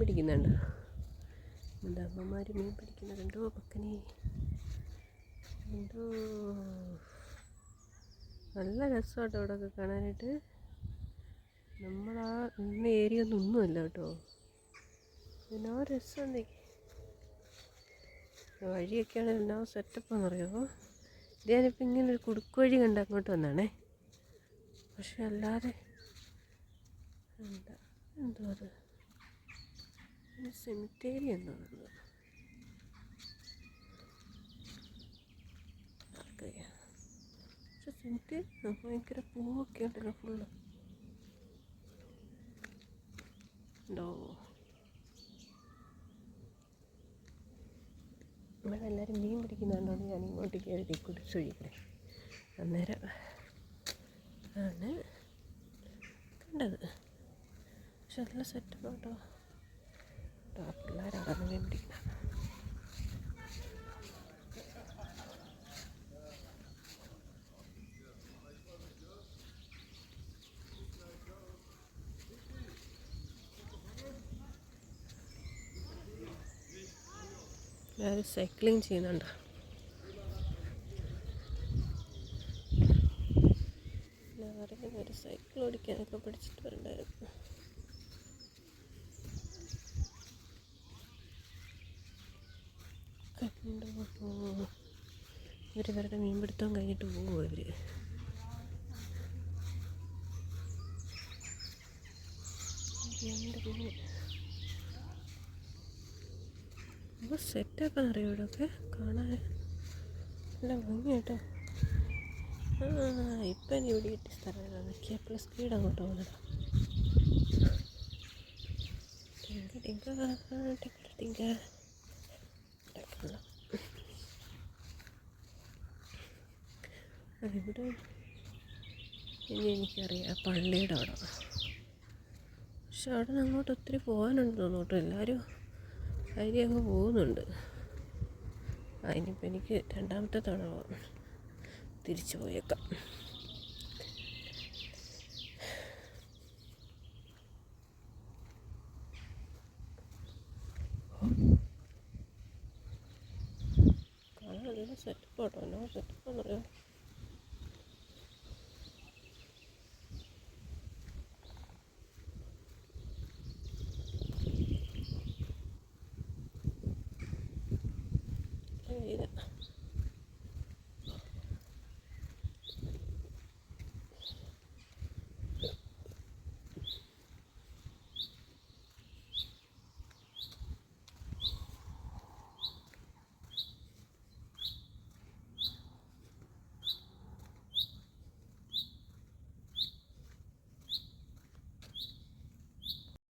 പിടിക്കുന്നുണ്ട്. എന്താ അമ്മമാർ മീൻ പിടിക്കുന്നുണ്ടോ? പക്കനെ എന്തോ നല്ല രസമാട്ടോ ഇവിടെയൊക്കെ കാണാനായിട്ട്. നമ്മളാ ഇന്ന ഏരിയ ഒന്നുമല്ല കേട്ടോ. എന്നാ രസമുണ്ടേ. വഴിയൊക്കെയാണ് എന്നാ സെറ്റപ്പാണെന്ന് അറിയാമോ. ഞാനിപ്പോൾ ഇങ്ങനൊരു കുടുക്ക് വഴി കണ്ട് അങ്ങോട്ട് വന്നാണേ. പക്ഷെ അല്ലാതെ എന്താ എന്തോ അത് സെമിത്തേരി എന്തോ പക്ഷെ സെമിത്തേരി ഭയങ്കര പൂവൊക്കെ ഉണ്ടല്ലോ ഫുള്ള്. ഉണ്ടോ ഇവിടെ എല്ലാവരും മീൻ പിടിക്കുന്നുണ്ടോന്ന് ഞാൻ ഇങ്ങോട്ട് കയറി കുടിച്ചു വഴിക്കണേ. അന്നേരം ആണ് കണ്ടത്. പക്ഷെ നല്ല സെറ്റപ്പ് കേട്ടോ. പിള്ളേരവിടെ മീൻ പിടിക്കണം. എല്ലാവരും സൈക്ലിങ് ചെയ്യുന്നുണ്ട്. ആരെങ്കിലും ഒരു സൈക്കിൾ ഓടിക്കാനൊക്കെ പഠിച്ചിട്ട് വരണ്ടായിരുന്നു. ഇവരുടെ മീൻപിടുത്തം കഴിഞ്ഞിട്ട് പോകുമോ ഇവർ? അപ്പോൾ സെറ്റൊക്കെ അറിയാം ഇവിടെയൊക്കെ കാണാൻ നല്ല ഭംഗി കേട്ടോ. ഇപ്പം ഇനി ഇവിടെ കിട്ടിയ സ്ഥലമാണ് KPL സ്പീഡ് അങ്ങോട്ട് പോകുന്നത്. അതിവിടെ ഇനി എനിക്കറിയാം പള്ളിയുടെ അവിടെ. പക്ഷെ അവിടെ നിന്ന് അങ്ങോട്ട് ഒത്തിരി പോകാനുണ്ട് തോന്നുന്നു കേട്ടോ. എല്ലാവരും അതിൽ അങ്ങ് പോകുന്നുണ്ട്. അതിനിപ്പോൾ എനിക്ക് രണ്ടാമത്തെ തവണ തിരിച്ചു പോയേക്കാം. കാണാൻ നല്ല സെറ്റപ്പ് കേട്ടോ. എന്നാ സെറ്റപ്പാണെന്നറിയാം.